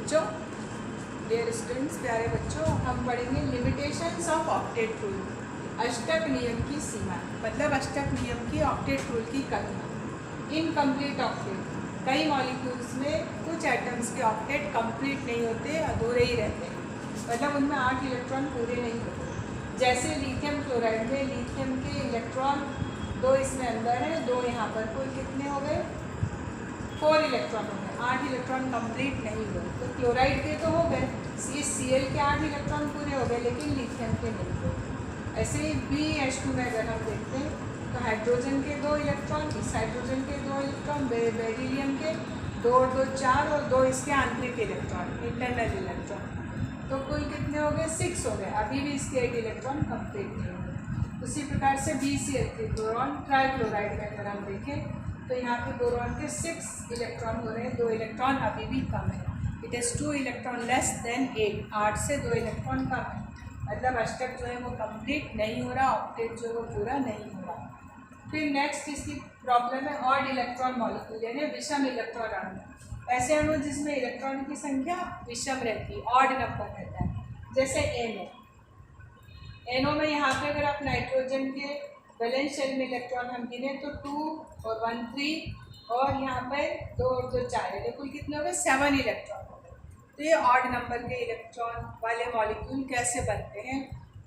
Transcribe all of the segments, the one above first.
बच्चों, dear students, प्यारे बच्चों, हम पढ़ेंगे लिमिटेशंस ऑफ ऑक्टेट रूल, अष्टक नियम की सीमा। मतलब अष्टक नियम की ऑक्टेट रूल की कमियाँ। इनकम्प्लीट ऑक्टेट, कई मॉलिक्यूल्स में कुछ एटम्स के ऑक्टेट कंप्लीट नहीं होते, अधूरे ही रहते हैं। मतलब उनमें 8 इलेक्ट्रॉन पूरे नहीं होते। जैसे लिथियम क्लोराइड में लिथियम के इलेक्ट्रॉन 2 इसमें अंदर है, 2 यहाँ पर, कुल कितने हो गए? 4 इलेक्ट्रॉन हो गए, 8 इलेक्ट्रॉन कंप्लीट नहीं हुए। तो क्लोराइड के तो हो गए, Cl के 8 इलेक्ट्रॉन पूरे हो गए, लेकिन लिथियम के नहीं हुए। ऐसे ही BH2 में अगर हम देखते हैं तो हाइड्रोजन के 2 इलेक्ट्रॉन, इस हाइड्रोजन के 2 इलेक्ट्रॉन, बेरिलियम के 2 और 2 4 और 2 इसके आंतरिक इलेक्ट्रॉन, इंटरनल इलेक्ट्रॉन। तो कुल कितने हो गए? 6 हो गए। अभी भी इसके 8 इलेक्ट्रॉन कंप्लीट नहीं हुए। उसी प्रकार से BCl के बोरॉन ट्राइक्लोराइड में अगर हम देखें तो यहाँ पे बोरॉन के 6 इलेक्ट्रॉन हो रहे हैं, 2 इलेक्ट्रॉन अभी भी कम है। It is 2 electron less than 8, 8 से 2 इलेक्ट्रॉन कम है। मतलब अष्टक जो है वो कंप्लीट नहीं हो रहा, ऑक्टेट जो है वो पूरा नहीं हो रहा। फिर नेक्स्ट इसकी प्रॉब्लम है ऑड इलेक्ट्रॉन मॉलिक्यूल, यानी विषम इलेक्ट्रॉन अणु। ऐसे अणु जिसमें इलेक्ट्रॉन की संख्या विषम रहती है, ऑड नंबर रहता है, जैसे NO में यहाँ पे अगर आप नाइट्रोजन के वैलेंस शेल में इलेक्ट्रॉन हम गिने तो 2 और 1 3 और यहाँ पर 2 और 2 4 है, कुल कितने हो गए? 7 इलेक्ट्रॉन हो गए। तो ये ऑड नंबर के इलेक्ट्रॉन वाले मॉलिक्यूल कैसे बनते हैं,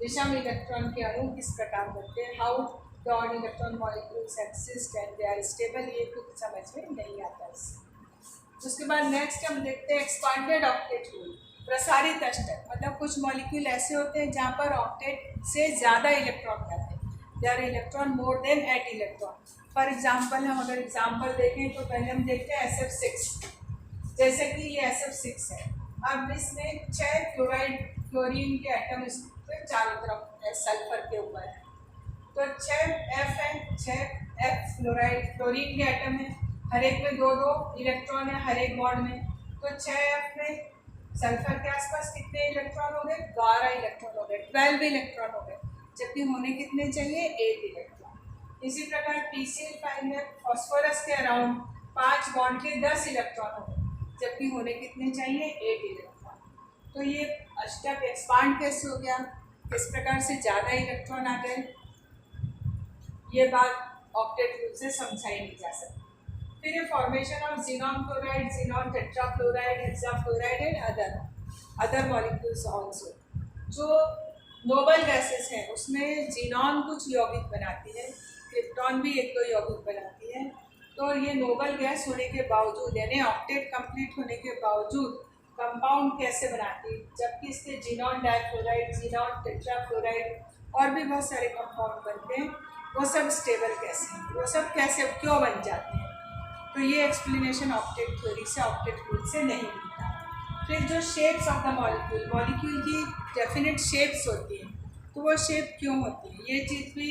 विषम इलेक्ट्रॉन के अणु किस प्रकार बनते हैं, how the odd electron molecules exist and they are stable, ये कुछ समझ में नहीं आता इससे। उसके बाद नेक्स्ट हम देखते हैं एक्सपांडेड ऑक्टेट रूल, प्रसारित अष्टक। मतलब कुछ मॉलिक्यूल ऐसे होते हैं जहाँ पर ऑक्टेट से ज़्यादा इलेक्ट्रॉन रहते हैं, there electron more than 8 electron. For example हम अगर एग्जाम्पल देखें तो पहले हम देखते हैं SF6, जैसे कि ये SF6 है। अब इसमें 6 फ्लोरीन के एटम इस पर चारों तरफ है, सल्फर के ऊपर है, तो 6 F है, 6 F फ्लोरीन के एटम है, हर एक में 2-2 इलेक्ट्रॉन है हर एक बॉन्ड में। तो 6F में सल्फर के आसपास कितने इलेक्ट्रॉन हो गए? 12 इलेक्ट्रॉन हो गए, 12 इलेक्ट्रॉन हो गए, जबकि होने कितने चाहिए? 8 इलेक्ट्रॉन। इसी प्रकार PCl5 में फॉस्फोरस के अराउंड 5 बॉन्ड के 10 इलेक्ट्रॉन हो गए, जबकि होने कितने चाहिए? 8 इलेक्ट्रॉन। तो ये अष्टक एक्सपांड कैसे हो गया, किस प्रकार से ज़्यादा इलेक्ट्रॉन आ गए, ये बात ऑक्टेट रूल से समझाई नहीं जा सकती। फिर ये formation of xenon chloride, xenon tetrafluoride, hexafluoride and other molecules also. जो नोबल गैसेस हैं उसमें जीनॉन कुछ यौगिक बनाती है, क्रिप्टॉन भी 1-2 यौगिक बनाती है। तो ये नोबल गैस होने के बावजूद, यानी ऑक्टेट कंप्लीट होने के बावजूद कंपाउंड कैसे बनाती है, जबकि इसके xenon डाइफ्लोराइड, xenon टेट्राफ्लोराइड और भी बहुत सारे कंपाउंड बनते हैं, वो सब स्टेबल कैसे हैं, वो सब कैसे क्यों बन जाते हैं। तो ये एक्सप्लेनेशन ऑक्टेट थ्योरी से, ऑक्टेट रूल से नहीं मिलता। फिर जो shapes of the molecule, molecule की डेफिनेट शेप्स होती हैं, तो वो शेप क्यों होती है, ये चीज़ भी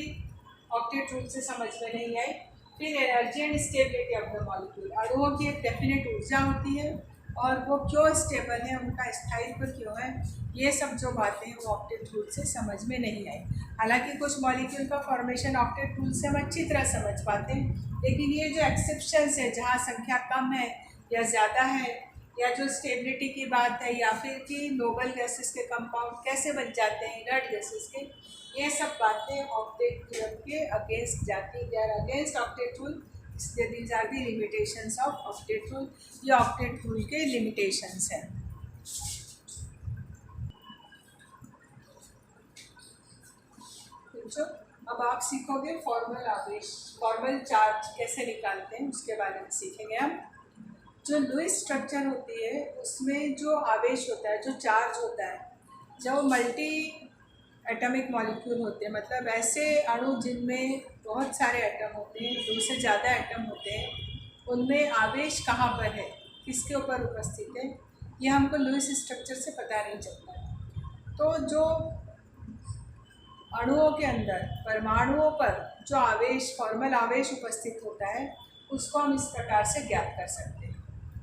ऑक्टेट रूल से समझ में नहीं आई। फिर energy and stability of the molecule, अणुओं की एक डेफिनेट ऊर्जा होती है और वो क्यों स्टेबल है, उनका स्थायित्व क्यों है, ये सब जो बातें हैं वो ऑक्टेट रूल से समझ में नहीं आई। हालांकि कुछ मॉलिक्यूल का फॉर्मेशन ऑक्टेट रूल से हम अच्छी तरह समझ पाते हैं, लेकिन ये जो एक्सेप्शंस है, जहाँ संख्या कम है या ज़्यादा है, या जो स्टेबिलिटी की बात है, या फिर कि नोबल गैसेस के कंपाउंड कैसे बन जाते हैं इनर्ट गैसेस के, ये सब बातें ऑक्टेट थ्योरम के अगेंस्ट जाती है, they are against octet rule. These are the limitations of octet rule. ये ऑक्टेट रूल के लिमिटेशंस हैं। अब आप सीखोगे फॉर्मल आवेश, फॉर्मल चार्ज कैसे निकालते हैं, उसके बारे में सीखेंगे हम। जो लुईस स्ट्रक्चर होती है उसमें जो आवेश होता है, जो चार्ज होता है, जो मल्टी एटॉमिक मॉलिक्यूल होते हैं, मतलब ऐसे अणु जिनमें बहुत सारे एटम होते हैं, 2 से ज़्यादा एटम होते हैं, उनमें आवेश कहाँ पर है, किसके ऊपर उपस्थित है, ये हमको लुईस स्ट्रक्चर से पता नहीं चलता है। तो जो अणुओं के अंदर, परमाणुओं पर जो आवेश, फॉर्मल आवेश उपस्थित होता है, उसको हम इस प्रकार से ज्ञात कर सकते हैं।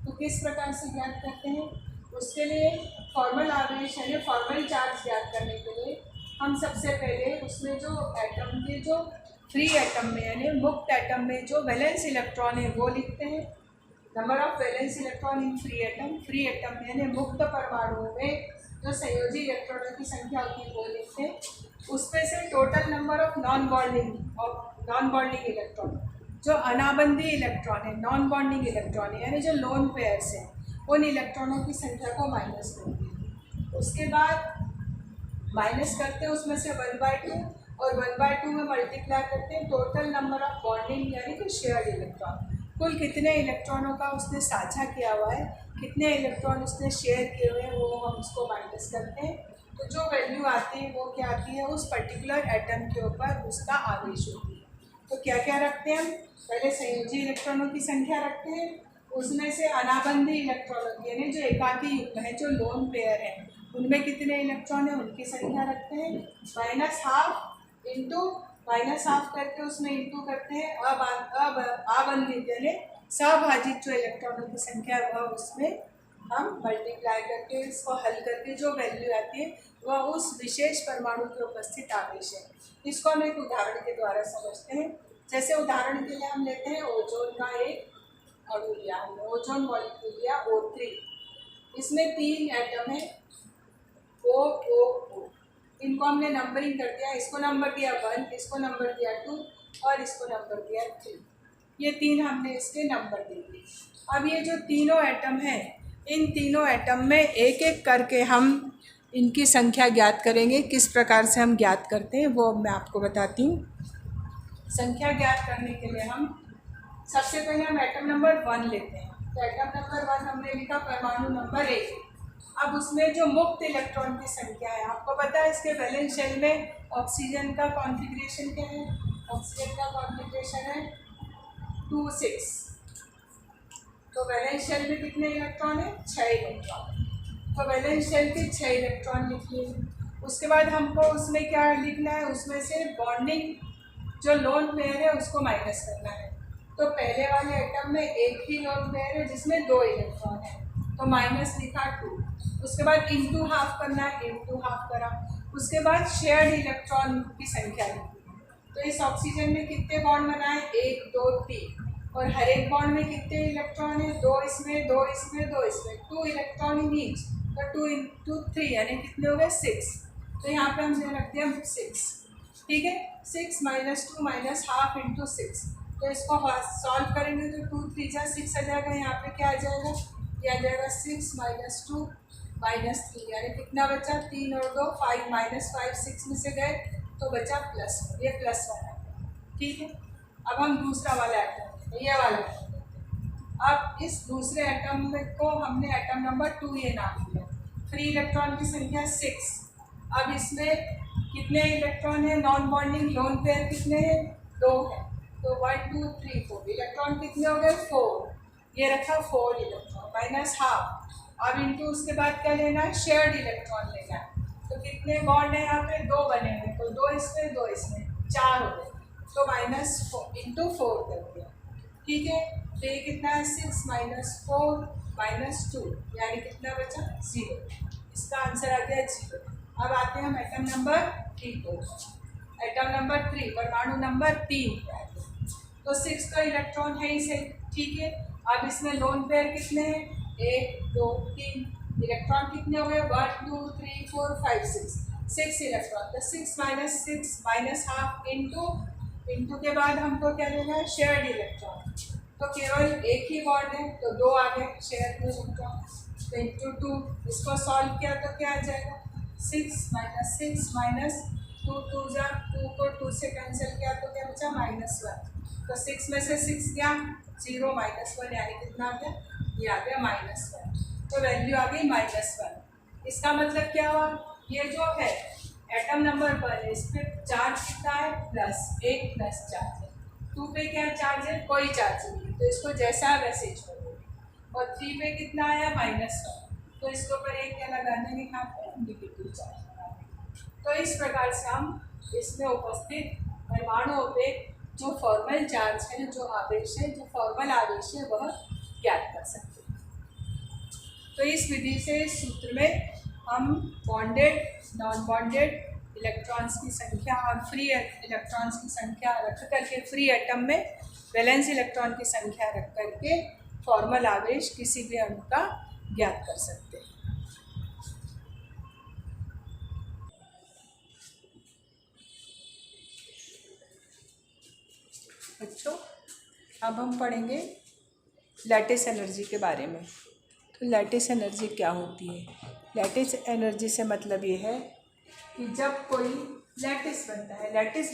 तो किस प्रकार से ज्ञात करते हैं? उसके लिए फॉर्मल आवेश यानी फॉर्मल चार्ज ज्ञात करने के लिए हम सबसे पहले उसमें जो एटम के जो फ्री एटम में यानी मुक्त एटम में जो वैलेंस इलेक्ट्रॉन है वो लिखते हैं, number of valence electron in free atom यानी मुक्त परमाणुओं में जो संयोजी इलेक्ट्रॉनों की संख्या होती है वो लिखते हैं। उसमें से total number of non bonding electron, जो अनाबंधी इलेक्ट्रॉन है, नॉन बॉन्डिंग इलेक्ट्रॉन है यानी जो लोन पेयर्स हैं, उन इलेक्ट्रॉनों की संख्या को माइनस करते हैं। उसके बाद माइनस करते हैं उसमें से 1/2 और 1/2 में मल्टीप्लाई करते हैं टोटल नंबर ऑफ बॉन्डिंग यानी कि शेयर्ड इलेक्ट्रॉन, कुल कितने इलेक्ट्रॉनों का उसने साझा किया हुआ है, कितने इलेक्ट्रॉन उसने शेयर किए हुए हैं, वो हम उसको माइनस करते हैं। तो जो वैल्यू आती है वो क्या आती है, उस पर्टिकुलर एटम के ऊपर उसका आवेश होती है। तो क्या क्या रखते हैं हम, पहले संयोजी इलेक्ट्रॉनों की संख्या रखते हैं, उसमें से अनाबंधी इलेक्ट्रॉनों की यानी जो एकाकी युग्म है, जो लोन पेयर है, उनमें कितने इलेक्ट्रॉन है उनकी संख्या रखते हैं, -12 इंटू -12 करके उसमें इंटू करते हैं अबंधित यानी सभाजित जो इलेक्ट्रॉनों की संख्या है वह उसमें हम मल्टीप्लाई करके इसको हल करके जो वैल्यू आती है वह उस विशेष परमाणु के उपस्थित आवेश है। इसको हम एक उदाहरण के द्वारा समझते हैं। जैसे उदाहरण के लिए हम लेते हैं ओजोन का एक अणु लिया, हमने ओजोन मॉलिक्यूल लिया O3, इसमें 3 एटम है O, इनको हमने नंबरिंग कर दिया, इसको नंबर दिया 1, इसको नंबर दिया 2 और इसको नंबर दिया 3। ये 3 हमने इसके नंबर दे दिए। अब ये जो तीनों एटम हैं, इन तीनों एटम में एक एक करके हम इनकी संख्या ज्ञात करेंगे। किस प्रकार से हम ज्ञात करते हैं वो मैं आपको बताती हूँ। संख्या ज्ञात करने के लिए हम सबसे पहले हम एटम नंबर 1 लेते हैं। तो एटम नंबर 1 हमने लिखा परमाणु नंबर 1। अब उसमें जो मुक्त इलेक्ट्रॉन की संख्या है, आपको पता है इसके वैलेंस शेल में ऑक्सीजन का कॉन्फ़िगरेशन क्या है, ऑक्सीजन का कॉन्फ़िगरेशन है 2, 6। तो वैलेंस शेल में कितने इलेक्ट्रॉन है, 6 इलेक्ट्रॉन। तो वैलेंस शेल के 6 इलेक्ट्रॉन लिखिए। उसके बाद हमको उसमें क्या लिखना है, उसमें से बॉन्डिंग जो लोन पेयर है उसको माइनस करना है। तो पहले वाले एटम में एक ही लोन पेयर है जिसमें 2 इलेक्ट्रॉन है, तो माइनस लिखा 2। उसके बाद इंटू हाफ करना है, इंटू हाफ करा। उसके बाद शेयर्ड इलेक्ट्रॉन की संख्या लिखी। तो इस ऑक्सीजन में कितने बॉन्ड बनाए, 1, 2, 3, और हर एक बॉन्ड में कितने इलेक्ट्रॉन है, 2 इसमें, 2 इसमें, 2 इसमें, 2 इलेक्ट्रॉन इन ईच। तो 2 इंटू 3 यानी कितने हो गए, 6। तो यहाँ पे हमने रख दिया 6, ठीक है। 6 - 2 -12 इंटू 6। तो इसको सॉल्व करेंगे तो 2 3 जा 6 आ जाएगा। यहाँ पे क्या आ जाएगा, ये आ जाएगा 6 - 2 -3 यानी कितना बचा, 3 और 2 5, -5 6 में से गए तो बचा +1, ये +1 है, ठीक है। अब हम दूसरा वाला एटम, ये वाला अब इस दूसरे एटम को हमने एटम नंबर 2 ये नाम दिया। फ्री इलेक्ट्रॉन की संख्या 6। अब इसमें कितने इलेक्ट्रॉन है, नॉन बॉन्डिंग लोन पेयर कितने हैं, 2 है। तो 1 2 3 4 इलेक्ट्रॉन कितने हो गए, 4। ये रखा 4 इलेक्ट्रॉन -12। अब इंटू उसके बाद क्या लेना है, शेयर्ड इलेक्ट्रॉन लेना है। तो कितने बॉन्ड है यहाँ पे, 2 बने हुए, तो 2 इसमें 2 इसमें 4 हो गए। तो -4 इंटू 4 कर दिया, ठीक है। तो ये कितना है, 6 - 4 - 2 यानी कितना बचा, 0। इसका आंसर आ गया 0। अब आते हैं हम एटम नंबर 3 को। एटम नंबर 3 परमाणु नंबर 3 पे आते हैं। तो 6 तो इलेक्ट्रॉन है ही सही, ठीक है। अब इसमें लोन पेयर कितने हैं, 1 2 3 इलेक्ट्रॉन कितने हो गए, 1 2 3 4 5 6 इलेक्ट्रॉन। तो 6 - 6 -12 इंटू के बाद हमको क्या लेना है, शेयर्ड इलेक्ट्रॉन। तो केवल एक ही बॉन्ड है तो 2 आ गए शेयर्ड इलेक्ट्रॉन। तो इंटू 2, इसको सॉल्व किया तो क्या आ जाएगा, 6 - 6 - 2 2 जा 2 को 2 से कैंसिल किया तो क्या बचा, -1। तो 6 में से 6 गया, 0 -1 यानी कितना आ गया, ये आ गया -1। तो वैल्यू आ गई -1। इसका मतलब क्या हुआ, ये जो है एटम नंबर 1 इस पर चार्ज कितना है, +1 + चार्ज है। 2 पे क्या चार्ज है, कोई चार्ज नहीं, तो इसको जैसा है वैसे ही छोड़ो। और 3 पे कितना आया, -1, तो इसके ऊपर एक क्या लगा देंगे, यहाँ पे नेगेटिव चार्ज लगा देंगे। तो इस प्रकार से हम इसमें उपस्थित परमाणुओं पे जो फॉर्मल चार्ज है, जो आवेश है, जो फॉर्मल आवेश है, वह ज्ञात कर सकते हैं। तो इस विधि से, इस सूत्र में हम बॉन्डेड, नॉन बॉन्डेड इलेक्ट्रॉन्स की संख्या और फ्री इलेक्ट्रॉन्स की संख्या रख करके, फ्री एटम में वैलेंस इलेक्ट्रॉन की संख्या रख करके फॉर्मल आवेश किसी भी अणु का ज्ञात कर सकते हैं। बच्चों, अब हम पढ़ेंगे लैटिस एनर्जी के बारे में। तो लैटिस एनर्जी क्या होती है? लैटिस एनर्जी से मतलब ये है कि जब कोई लैटिस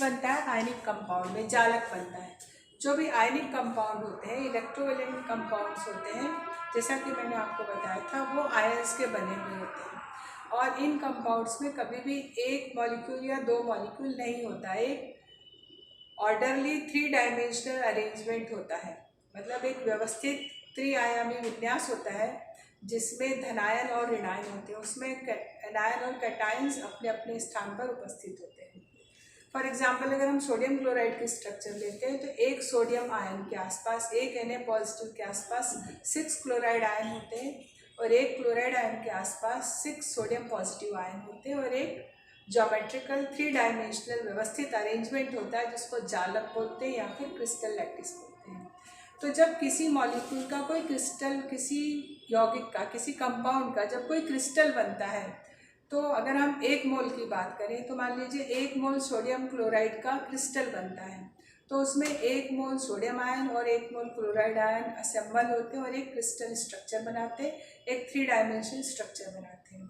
बनता है आयनिक कंपाउंड में, जालक बनता है। जो भी आयनिक कंपाउंड होते हैं, इलेक्ट्रोवैलेंट कंपाउंड्स होते हैं, जैसा कि मैंने आपको बताया था, वो आयंस के बने हुए होते हैं। और इन कंपाउंड्स में कभी भी एक मॉलिक्यूल या दो मॉलिक्यूल नहीं होता है, एक ऑर्डरली 3 डायमेंशनल अरेंजमेंट होता है। मतलब एक व्यवस्थित त्रिआयामी विन्यास होता है जिसमें धनायन और ऋणायन होते हैं। उसमें एनायन और कैटायंस अपने अपने स्थान पर उपस्थित होते हैं। फॉर एग्जांपल, अगर हम सोडियम क्लोराइड की स्ट्रक्चर लेते हैं तो एक सोडियम आयन के आसपास, एक Na पॉजिटिव के आसपास 6 क्लोराइड आयन होते हैं, और एक क्लोराइड आयन के आसपास 6 सोडियम पॉजिटिव आयन होते हैं, और एक ज्योमेट्रिकल 3 डायमेंशनल व्यवस्थित अरेंजमेंट होता है जिसको जालक बोलते हैं या फिर क्रिस्टल लैटिस बोलते हैं। तो जब किसी मॉलिक्यूल का कोई क्रिस्टल, किसी यौगिक का, किसी कंपाउंड का जब कोई क्रिस्टल बनता है, तो अगर हम 1 मोल की बात करें तो मान लीजिए 1 मोल सोडियम क्लोराइड का क्रिस्टल बनता है, तो उसमें 1 मोल सोडियम आयन और 1 मोल क्लोराइड आयन असेंबल होते हैं और एक क्रिस्टल स्ट्रक्चर बनाते हैं, एक 3 डायमेंशनल स्ट्रक्चर बनाते हैं।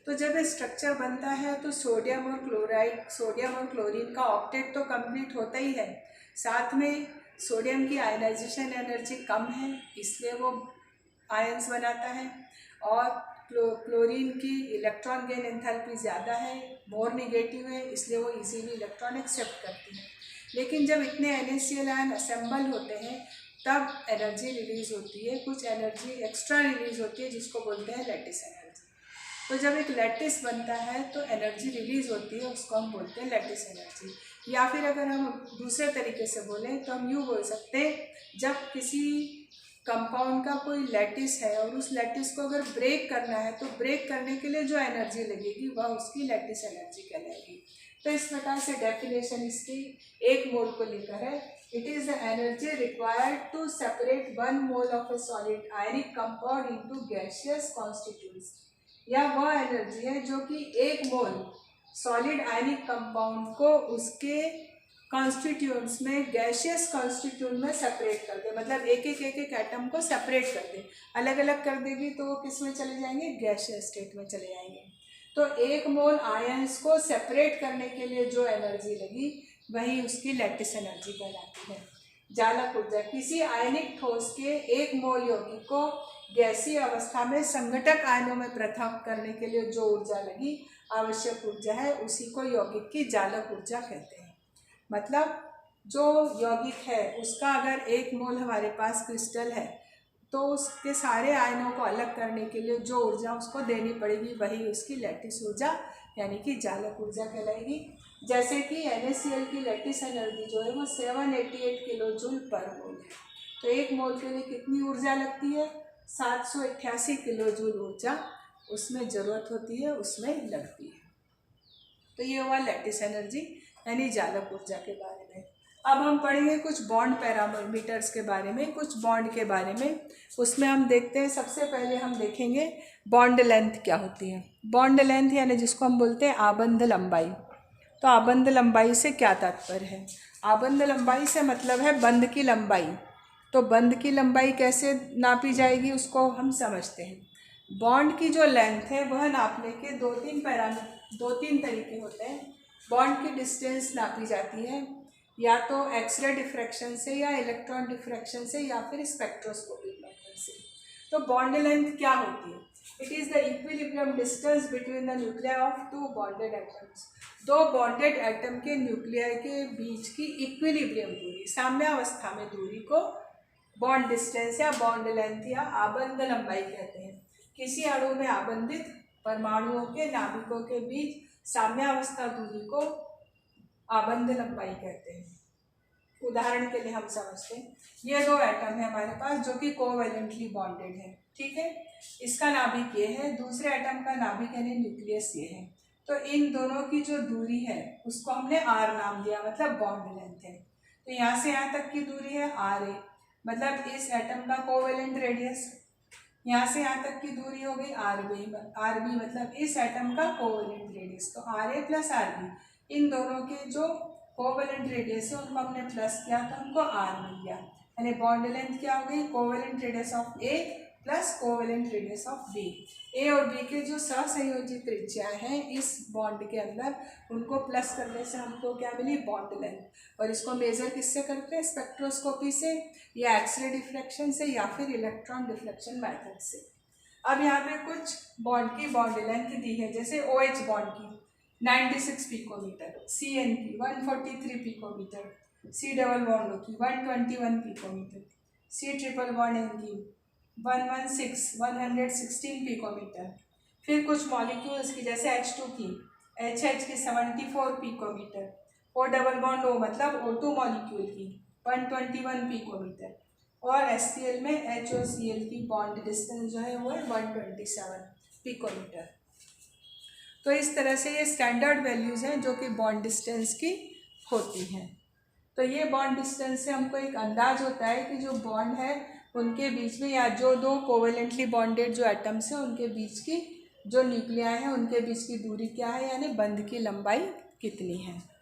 तो जब ये स्ट्रक्चर बनता है तो सोडियम और क्लोरीन का ऑक्टेट तो कंप्लीट होता ही है, साथ में सोडियम की आयनाइजेशन एनर्जी कम है इसलिए वो आयंस बनाता है, और क्लोरीन की इलेक्ट्रॉन गेन एंथैल्पी ज़्यादा है, मोर निगेटिव है, इसलिए वो इजीली इलेक्ट्रॉन एक्सेप्ट करती है। लेकिन जब इतने NaCl आयन असेंबल होते हैं तब एनर्जी रिलीज़ होती है, कुछ एनर्जी एक्स्ट्रा रिलीज़ होती है जिसको बोलते हैं लैटिस एनर्जी। तो जब एक लैटिस बनता है तो एनर्जी रिलीज़ होती है, उसको हम बोलते हैं लैटिस एनर्जी। या फिर अगर हम दूसरे तरीके से बोलें तो हम यूँ बोल सकते हैं, जब किसी कंपाउंड का कोई लैटिस है और उस लैटिस को अगर ब्रेक करना है तो ब्रेक करने के लिए जो एनर्जी लगेगी वह उसकी लैटिस एनर्जी कहलाएगी। तो इस प्रकार से डेफिनेशन इसकी 1 मोल को लेकर है। It is the energy required to separate 1 mole of a solid ionic compound into gaseous constituents. यह वह एनर्जी है जो कि 1 मोल सॉलिड आयनिक कंपाउंड को उसके कॉन्स्टिट्यूएंट्स में, गैसियस कॉन्स्टिट्यूएंट में सेपरेट कर दे। मतलब एक एक एटम को सेपरेट कर दे, अलग अलग कर देगी तो वो किस में चले जाएंगे? गैसियस स्टेट में चले जाएंगे। तो 1 मोल आयंस को सेपरेट करने के लिए जो एनर्जी लगी वही उसकी लैटिस एनर्जी कहलाती है। जालक ऊर्जा, किसी आयनिक ठोस के 1 मोल यौगिक को गैसीय अवस्था में संघटक आयनों में पृथक करने के लिए जो ऊर्जा लगी, आवश्यक ऊर्जा है, उसी को यौगिक की जालक ऊर्जा कहते हैं। मतलब जो यौगिक है उसका अगर 1 मोल हमारे पास क्रिस्टल है तो उसके सारे आयनों को अलग करने के लिए जो ऊर्जा उसको देनी पड़ेगी वही उसकी लैटिस ऊर्जा यानी कि जालक ऊर्जा कहलाएगी। जैसे कि NaCl की लैटिस एनर्जी जो है वो 788 किलो जूल पर मोल है। तो 1 मोल के लिए कितनी ऊर्जा लगती है? 788 किलो जूल ऊर्जा उसमें ज़रूरत होती है, उसमें लगती है। तो ये हुआ लैटिस एनर्जी यानी जालक ऊर्जा के बारे में। अब हम पढ़ेंगे कुछ बॉन्ड पैरामीटर्स के बारे में, कुछ बॉन्ड के बारे में। उसमें हम देखते हैं, सबसे पहले हम देखेंगे बॉन्ड लेंथ क्या होती है। बॉन्ड लेंथ यानी जिसको हम बोलते हैं आबंध लंबाई। तो आबंध लंबाई से क्या तात्पर्य है? आबंध लंबाई से मतलब है बंध की लंबाई। तो बंध की लंबाई कैसे नापी जाएगी उसको हम समझते हैं। बॉन्ड की जो लेंथ है वह नापने के 2-3 तरीके होते हैं। बॉन्ड की डिस्टेंस नापी जाती है या तो एक्सरे डिफ्रैक्शन से, या इलेक्ट्रॉन डिफ्रैक्शन से, या फिर स्पेक्ट्रोस्कोपिक मेथड से। तो बॉन्ड लेंथ क्या होती है? It is the equilibrium distance between the nuclear of 2 bonded atoms. 2 bonded atom के न्यूक्लियर के बीच की इक्विलिब्रियम दूरी, साम्यावस्था में दूरी को बॉन्ड डिस्टेंस या बॉन्ड लेंथ या आबंध लंबाई कहते हैं। किसी अणु में आबंधित परमाणुओं के नाभिकों के बीच साम्यावस्था दूरी को आबंध लंबाई कहते हैं। उदाहरण के लिए हम समझते हैं, ये 2 एटम है हमारे पास जो कि कोवैलेंटली बॉन्डेड है, ठीक है। इसका नाभिक ये है, दूसरे एटम का नाभिक यानी न्यूक्लियस ये है। तो इन दोनों की जो दूरी है उसको हमने R नाम दिया, मतलब बॉन्ड लेंथ है। तो यहाँ से यहाँ तक की दूरी है RA। मतलब इस एटम का कोवेलेंट रेडियस, यहाँ से यहाँ तक की दूरी हो गई आर बी मतलब इस एटम का कोवेलेंट रेडियस। तो R A plus R B, इन दोनों के जो कोवेलेंट रेडियस है उनको हमने प्लस किया तो हमको आर मिल गया, यानी बॉन्ड लेंथ क्या हो गई, covalent radius of A plus covalent radius of B. A और बी के जो सहसंयोजी त्रिज्या हैं इस बॉन्ड के अंदर, उनको प्लस करने से हमको क्या मिली, बॉन्ड लेंथ। और इसको मेजर किससे करते हैं, स्पेक्ट्रोस्कोपी से या एक्सरे डिफ्रैक्शन से या फिर इलेक्ट्रॉन डिफ्रैक्शन मेथड से। अब यहाँ पे कुछ बॉन्ड की बॉन्ड लेंथ दी है, जैसे OH बॉन्ड की 96 पिकोमीटर, CN की 143 पिकोमीटर, C डबल बॉन्ड की 121 picometre, C triple bond N की 116 पिकोमीटर। फिर कुछ मॉलिक्यूल्स की जैसे H2 की HH की 74 picometre, O double bond O मतलब O2 मॉलिक्यूल की 121 पिकोमीटर, और HCl में H और Cl की बॉन्ड डिस्टेंस जो है वो है 127 पिकोमीटर। तो इस तरह से ये स्टैंडर्ड वैल्यूज़ हैं जो कि बॉन्ड डिस्टेंस की होती हैं। तो ये बॉन्ड डिस्टेंस से हमको एक अंदाज होता है कि जो बॉन्ड है उनके बीच में, या जो दो कोवेलेंटली बॉन्डेड जो एटम्स हैं उनके बीच की जो न्यूक्लियाई हैं उनके बीच की दूरी क्या है, यानी बंध की लंबाई कितनी है।